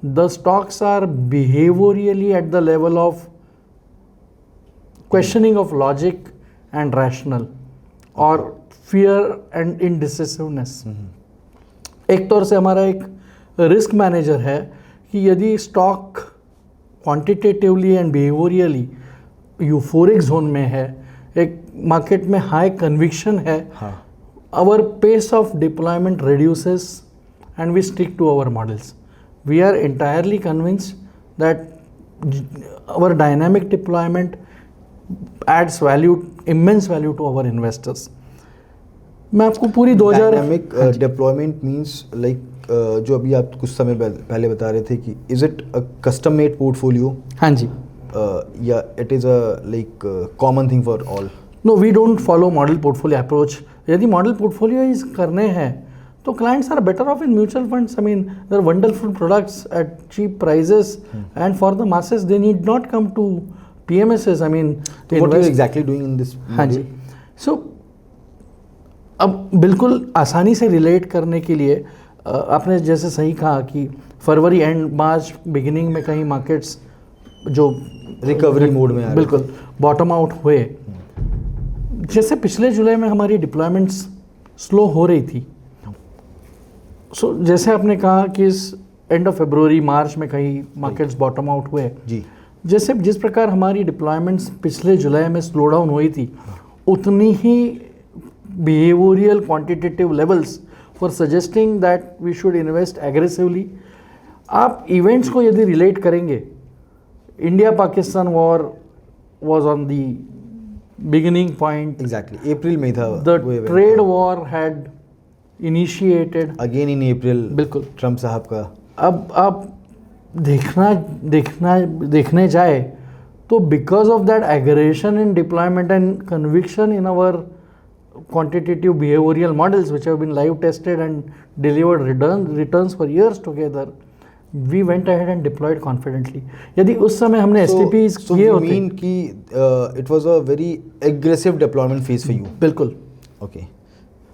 the stocks are behaviorally at the level of questioning of logic and rational or fear and indecisiveness. एक तौर से हमारा एक risk manager है कि यदि stock quantitatively and behaviourally euphoric zone में है, एक मार्केट में हाई कन्विक्शन है, our pace of deployment reduces and we stick to our models. We are entirely convinced that our dynamic deployment adds value, immense value to our investors. मैं आपको पूरी 2000 dynamic deployment means like जो अभी आप कुछ समय पहले बता रहे थे कि is it a custom made portfolio? हाँ जी, या it is a like common thing for all? No, we don't follow model portfolio approach. यदि मॉडल पोर्टफोलियो इज करने हैं तो clients are better off in mutual funds. I mean there are wonderful products at cheap prices and for the masses they need not come to PMSs। I mean what are you exactly doing in this? हाँ जी, सो अब बिल्कुल आसानी से relate करने के लिए आपने जैसे सही कहा कि फरवरी एंड मार्च बिगिनिंग में कहीं मार्केट्स जो रिकवरी मोड में आ रहे, बिल्कुल बॉटम आउट हुए। जैसे पिछले जुलाई में हमारी डिप्लॉयमेंट्स स्लो हो रही थी, सो जैसे आपने कहा कि इस एंड ऑफ फरवरी मार्च में कहीं मार्केट्स बॉटम आउट हुए जी, जैसे जिस प्रकार हमारी डिप्लॉयमेंट्स पिछले जुलाई में स्लो डाउन हुई थी, उतनी ही behavioural quantitative levels for suggesting that we should invest aggressively. आप इवेंट्स को यदि रिलेट करेंगे, India Pakistan war was on the beginning point, exactly April में था the trade war had initiated again in April, बिल्कुल ट्रम्प साहब का। अब आप देखने जाए तो because of that aggression in deployment and conviction in our quantitative behavioral models which have been live tested and delivered returns for years together, we went ahead and deployed confidently. यदि उस समय हमने STPs किए होते, mean कि it was a very aggressive deployment phase for you? बिल्कुल। Okay,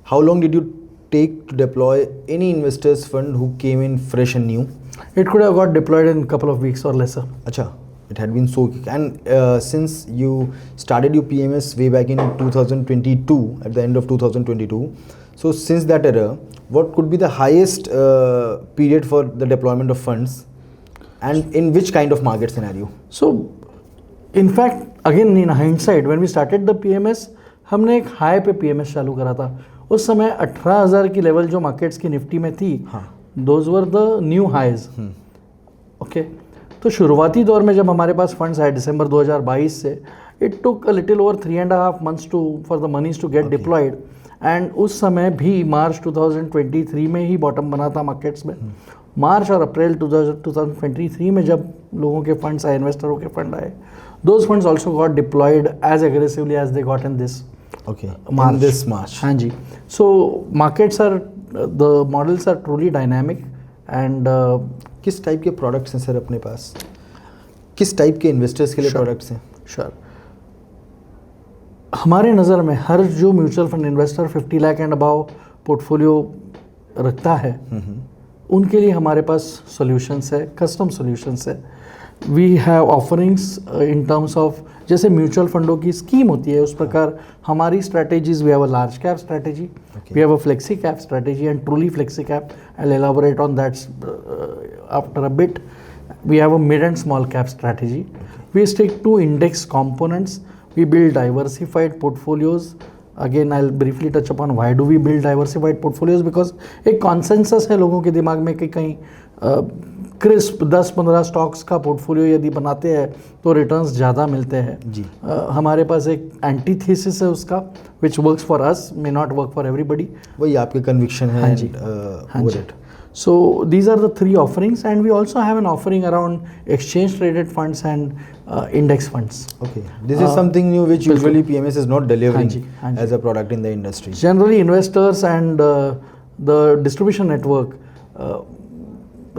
how long did you take to deploy any investors fund who came in fresh and new? It could have got deployed in a couple of weeks or lesser. अच्छा, it had been so quick. And since you started your PMS way back in 2022, at the end of 2022, so since that era, what could be the highest period for the deployment of funds, and in which kind of market scenario? So in fact, again in hindsight, when we started the PMS, हमने एक high पे PMS चालू करा था। उस समय 18,000 की level जो मार्केट्स की निफ्टी में थी, those were the new highs. Okay, तो शुरुआती दौर में जब हमारे पास फंड्स आए दिसंबर 2022 से, it took a little over 3.5 months for the monies to get deployed, and उस समय भी मार्च 2023 में ही बॉटम बना था मार्केट्स में। मार्च और अप्रैल 2023 में जब लोगों के फंड्स आए, इन्वेस्टरों के फंड आए, those funds also got deployed as aggressively as they got in this March. हाँ जी, so markets are, the models are truly dynamic and किस टाइप के प्रोडक्ट्स हैं सर अपने पास? किस टाइप के इन्वेस्टर्स के लिए प्रोडक्ट्स हैं? श्योर। हमारे नज़र में हर जो mutual fund investor 50 lakh and above portfolio रखता है, उनके लिए हमारे पास सॉल्यूशंस है, कस्टम सॉल्यूशंस है। We have offerings in terms of, जैसे म्यूचुअल फंडों की स्कीम होती है उस प्रकार हमारी strategies, we have a large cap strategy, we have a flexi cap strategy and truly flexi cap, I will elaborate on that after a bit. We have a mid and small cap strategy. We stick to index components. We build diversified portfolios. Again, I'll briefly touch upon why do we build diversified portfolios, because एक consensus है लोगों के दिमाग में कि कहीं crisp 10-15 stocks का portfolio यदि बनाते हैं तो रिटर्न्स ज़्यादा मिलते हैं जी। हमारे पास एक एंटीथीसिस है उसका, which works for us, may not work for everybody. वही आपके कन्विक्शन है। हाँ जी, हाँ जी। So these are the three offerings, and we also have an offering around exchange traded funds and index funds. Okay, this is something new which usually PMS is not delivering as a product in the industry. Generally, investors and the distribution network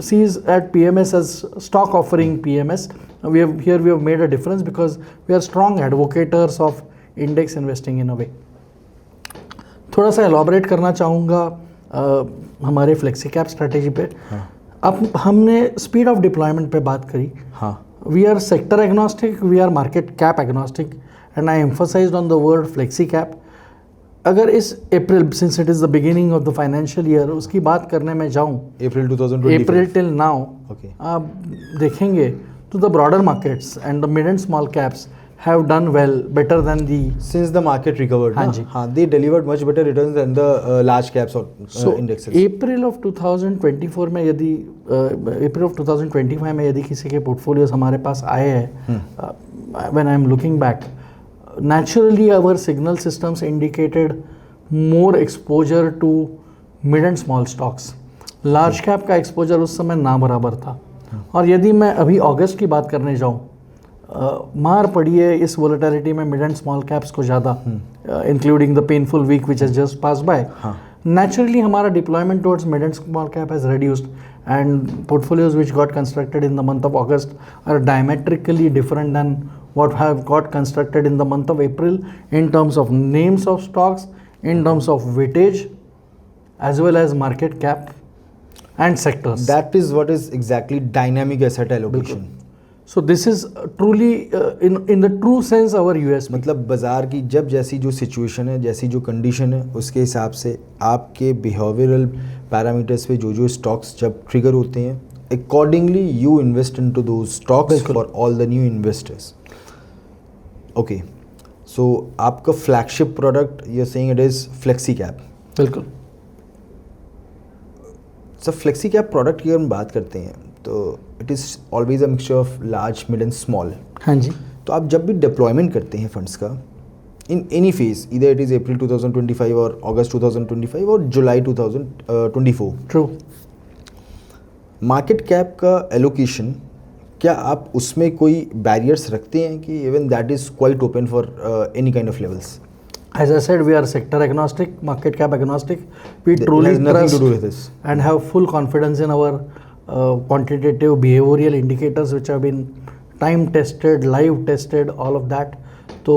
sees at PMS as stock offering PMS. We have made a difference because we are strong advocates of index investing in a way. थोड़ा सा elaborate करना चाहूँगा हमारे flexi cap strategy पे। अब हमने speed of deployment पे बात करी। हाँ, we are sector agnostic, we are market cap agnostic, and I emphasised on the word flexi cap. अगर इस April, since it is the beginning of the financial year, उसकी बात करने में जाऊँ, अप्रैल टिल नाउ, आप देखेंगे तो the broader markets and the mid and small caps have done well, better than the since the market recovered. हाँ जी, हाँ, they delivered much better returns than the large caps or indexes. April of 2024 में यदि April of 2025 में यदि किसी के portfolios हमारे पास आए हैं, when I am looking back, naturally our signal systems indicated more exposure to mid and small stocks. Large cap का exposure उस समय ना बराबर था। और यदि मैं अभी अगस्त की बात करने जाऊँ, मार पड़ी है इस वोलेटिलिटी में मिड एंड स्मॉल कैप्स को ज़्यादा, including the painful week which has just pass by. Naturally हमारा deployment towards mid and small cap has reduced, and portfolios which got constructed in the month of August are diametrically different than what have got constructed in the month of April in terms of names of stocks, in terms of weightage, as well as market cap and sectors. That is what is exactly dynamic asset allocation. So this is truly in the true sense our USP. मतलब बाज़ार की जब जैसी जो situation है, जैसी जो condition है, उसके हिसाब से आपके बिहेवियरल पैरामीटर्स पे जो स्टॉक्स जब ट्रिगर होते हैं, accordingly you invest into those stocks for all the new investors. Okay, so आपका flagship product you are saying it is flexi cap. बिल्कुल सर, फ्लेक्सी कैप प्रोडक्ट की अगर हम बात करते हैं तो it is always a mixture of large, mid and small. हाँ जी। तो आप जब भी डिप्लॉयमेंट करते हैं फंड्स का इन एनी फेज, इधर इट इज़ अप्रैल 2025 और अगस्त 2025 और जुलाई 2024, ट्रू, मार्केट कैप का एलोकेशन, क्या आप उसमें कोई बैरियर्स रखते हैं कि even that is quite open for any kind of levels? As I said, we are sector agnostic, market cap agnostic. We truly trust and have full confidence in our quantitative behavioral indicators which have been time tested, live tested, all of that. तो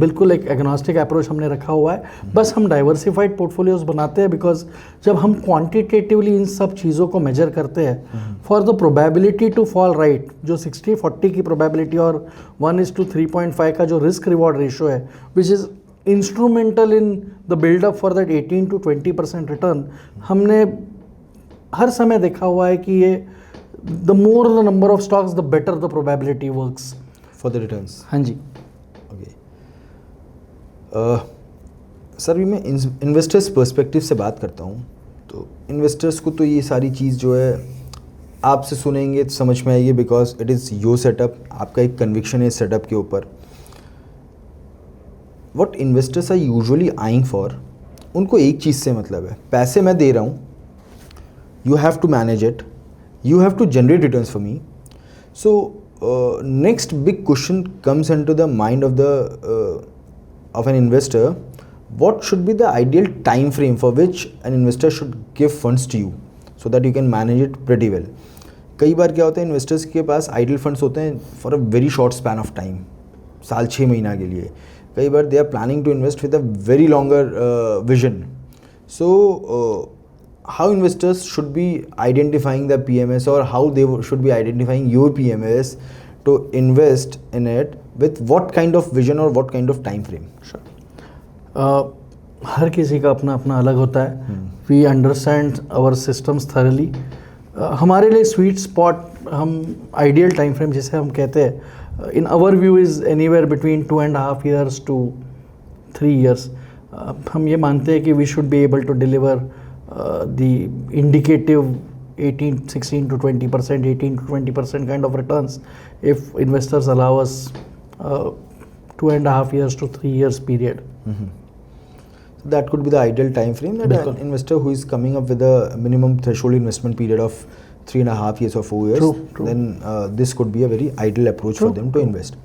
बिल्कुल एक agnostic approach हमने रखा हुआ है। बस हम diversified portfolios बनाते हैं बिकॉज जब हम क्वांटिटेटिवली इन सब चीज़ों को मेजर करते हैं, for the probability to fall right, जो 60-40 की प्रोबेबिलिटी और 1:3.5 का जो रिस्क रिवॉर्ड रेशियो है, which is instrumental in the buildup for that 18 to 20% return, हमने हर समय देखा हुआ है कि ये the more the number of stocks the better the probability works for the returns. हाँ जी। ओके सर, भी मैं इन्वेस्टर्स पर्सपेक्टिव से बात करता हूँ, तो इन्वेस्टर्स को तो ये सारी चीज़ जो है आपसे सुनेंगे तो समझ में आएगी, because it is your setup, आपका एक कन्विक्शन है इस सेटअप के ऊपर। What investors are usually eyeing for, उनको एक चीज़ से मतलब है, पैसे मैं दे रहा हूँ, you have to manage it, you have to generate returns for me. So next big question comes into the mind of an investor, what should be the ideal time frame for which an investor should give funds to you so that you can manage it pretty well? कई बार क्या होता है, investors के पास idol funds होते हैं for a very short span of time, साल 6 महीना के लिए, कई बार they are planning to invest with a very longer vision. So how investors should be identifying the PMS, or how they should be identifying your PMS to invest in it with what kind of vision or what kind of time frame? हर किसी का अपना अपना अलग होता है. We understand our systems thoroughly. हमारे लिए स्वीट स्पॉट, हम आइडियल टाइम फ्रेम जिसे हम कहते हैं, in our view is anywhere between 2.5 years to 3 years. हम ये मानते हैं कि we should be able to deliver the indicative 16 to 20%, 18 to 20% kind of returns if investors allow us 2.5 years to 3 years period. So that could be the ideal time frame that an investor who is coming up with a minimum threshold investment period of 3.5 years or 4 years, true. Then this could be a very ideal approach for them to invest.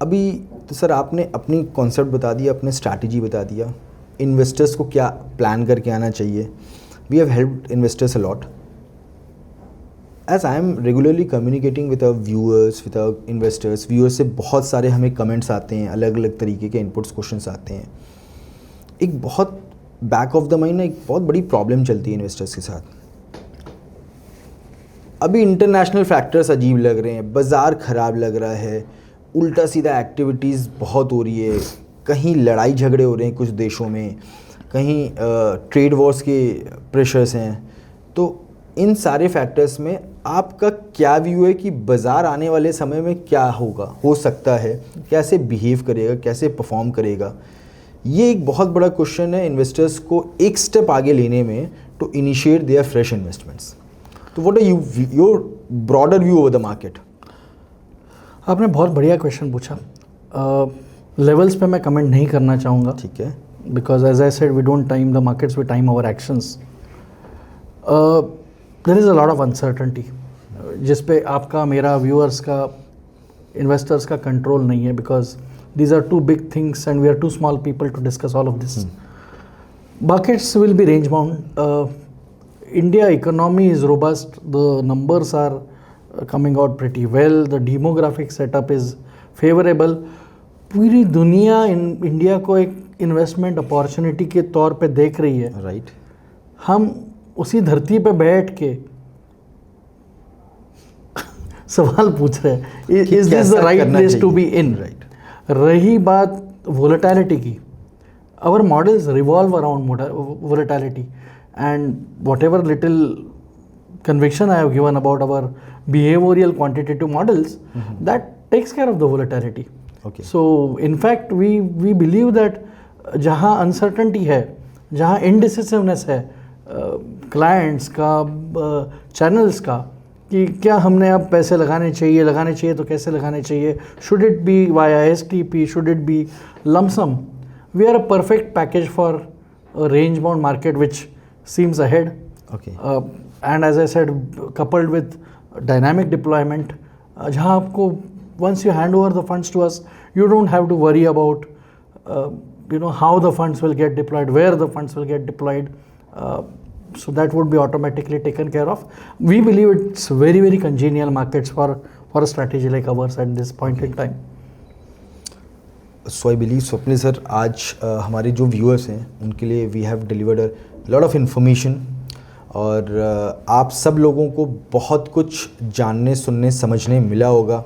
अभी तो sir आपने अपनी concept बता दिया, अपने strategy बता दिया, investors को क्या प्लान करके आना चाहिए. We have helped investors a lot. As I am regularly communicating with our viewers, with our investors, viewers से बहुत सारे हमें कमेंट्स आते हैं, अलग अलग तरीके के इनपुट्स क्वेश्चंस आते हैं. एक बहुत बैक ऑफ द माइंड एक बहुत बड़ी प्रॉब्लम चलती है इन्वेस्टर्स के साथ. अभी इंटरनेशनल फैक्टर्स अजीब लग रहे हैं, बाज़ार ख़राब लग रहा है, उल्टा सीधा एक्टिविटीज़ बहुत हो रही है, कहीं लड़ाई झगड़े हो रहे हैं कुछ देशों में, कहीं ट्रेड वॉर्स के प्रेशर्स हैं. तो इन सारे फैक्टर्स में आपका क्या व्यू है कि बाज़ार आने वाले समय में क्या होगा, हो सकता है, कैसे बिहेव करेगा, कैसे परफॉर्म करेगा? ये एक बहुत बड़ा क्वेश्चन है इन्वेस्टर्स को एक स्टेप आगे लेने में, to initiate their fresh investments. तो what are your broader view over the market? आपने बहुत बढ़िया क्वेश्चन पूछा. लेवल्स पे मैं कमेंट नहीं करना चाहूँगा, ठीक है, because as I said we don't time the markets, we time our actions. There is a lot of uncertainty जिस पे आपका, मेरा, व्यूअर्स का, इन्वेस्टर्स का कंट्रोल नहीं है, because these are too big things and we are too small people to discuss all of this. Markets will be range bound. India economy is robust, the numbers are coming out pretty well, the demographic setup is favorable. पूरी दुनिया India को एक investment opportunity के तौर पे देख रही है. राइट. हम उसी धरती पे बैठ के सवाल पूछ रहे हैं, is this the right place to be in? Right. रही बात वोलेटिलिटी की, our models revolve around volatility. And whatever little conviction I have given about our behavioral quantitative models, that takes care of the volatility. Okay. So in fact we believe that जहाँ uncertainty है, जहाँ indecisiveness है clients का, channels का, कि क्या हमने अब पैसे लगाने चाहिए तो कैसे लगाने चाहिए, should it be via STP, should it be lump sum, we are a perfect package for a range bound market which seems ahead. Okay. And as I said, coupled with dynamic deployment, जहाँ आपको once you hand over the funds to us, you don't have to worry about how the funds will get deployed, where the funds will get deployed. So that would be automatically taken care of. We believe it's very, very congenial markets for a strategy like ours at this point in time. So I believe, Swapnil sir, आज हमारे जो viewers हैं उनके लिए we have delivered a lot of information, और आप सब लोगों को बहुत कुछ जानने, सुनने, समझने मिला होगा,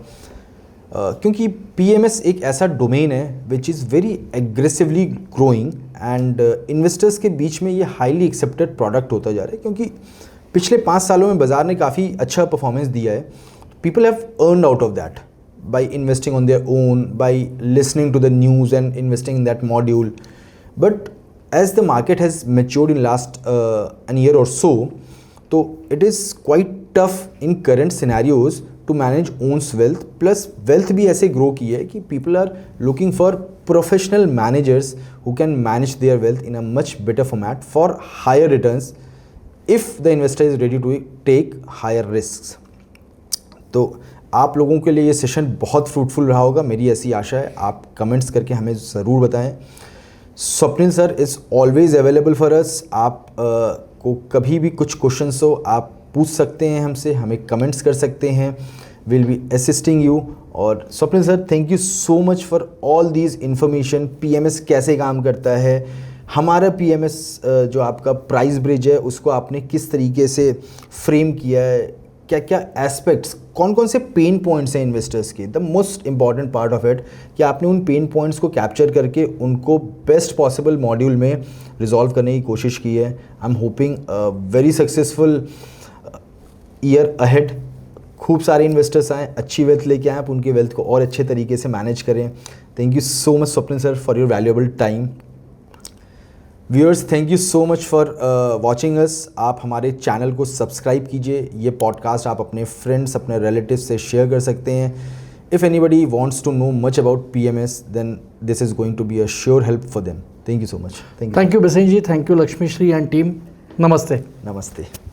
क्योंकि PMS एक ऐसा डोमेन है which is very aggressively growing, and investors के बीच में ये हाईली एक्सेप्टेड प्रोडक्ट होता जा रहा है, क्योंकि पिछले 5 सालों में बाज़ार ने काफ़ी अच्छा परफॉर्मेंस दिया है. People have earned out of that by investing on their own, by listening to the news and investing in that module. But as the market has matured in last an year or so, it is quite tough in current scenarios to manage own wealth. Plus wealth भी ऐसे grow की है कि people are looking for professional managers who can manage their wealth in a much better format for higher returns if the investor is ready to take higher risks. तो आप लोगों के लिए ये सेशन बहुत फ्रूटफुल रहा होगा, मेरी ऐसी आशा है. आप कमेंट्स करके हमें ज़रूर बताएं. Swapnil sir is always available for us. आप को कभी भी कुछ क्वेश्चंस हो आप पूछ सकते हैं हमसे, हमें कमेंट्स कर सकते हैं. Will be assisting you. और Swapnil sir, thank you so much for all these information. PMS कैसे काम करता है, हमारा पीएमएस जो आपका प्राइस ब्रिज है उसको आपने किस तरीके से फ्रेम किया है, क्या क्या एस्पेक्ट्स, कौन कौन से पेन पॉइंट्स हैं इन्वेस्टर्स के, the most important part of it कि आपने उन पेन पॉइंट्स को कैप्चर करके उनको बेस्ट पॉसिबल मॉड्यूल में रिजॉल्व करने की कोशिश की है। I am hoping very successful year ahead. खूब सारे इन्वेस्टर्स आएँ, अच्छी वेल्थ लेके आएँ, आप उनकी वेल्थ को और अच्छे तरीके से मैनेज करें। Thank you so much Swapnil sir for your valuable time. Viewers, thank you so much for watching us. आप हमारे चैनल को सब्सक्राइब कीजिए। ये पॉडकास्ट आप अपने फ्रेंड्स, अपने रिलेटिव्स से शेयर कर सकते हैं। If anybody wants to know much about PMS, then this is going to be a sure help for them. Thank you so much. Thank you बेसेन ji, thank you Lakshmi Shri and team. नमस्ते। नमस्ते।